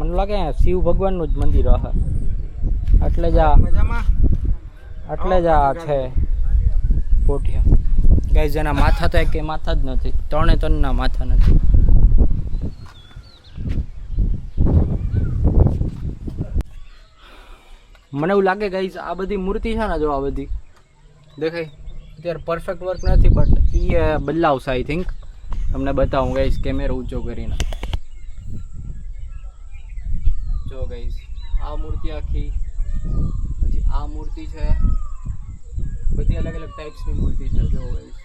મને લાગે શિવ ભગવાનનું જ મંદિર હશે, એટલે જ આ છે પોઠિયા. ગાઈઝ એના માથા તો કે માથા જ નથી, ત્રણે ત્રણના માથા નથી. મને એવું લાગે ગાઈઝ આ બધી મૂર્તિ છે ને, જો આ બધી દેખાય અત્યારે પરફેક્ટ વર્ક નથી, બટ એ બદલાવશે આઈ થિંક. તમને બતાવું ગાઈઝ કેમેરો ઊંચો કરીને. જો ગાઈઝ આ મૂર્તિ આખી, પછી આ મૂર્તિ છે, બધી અલગ અલગ ટાઈપ્સની મૂર્તિ છે. જો ગાઈઝ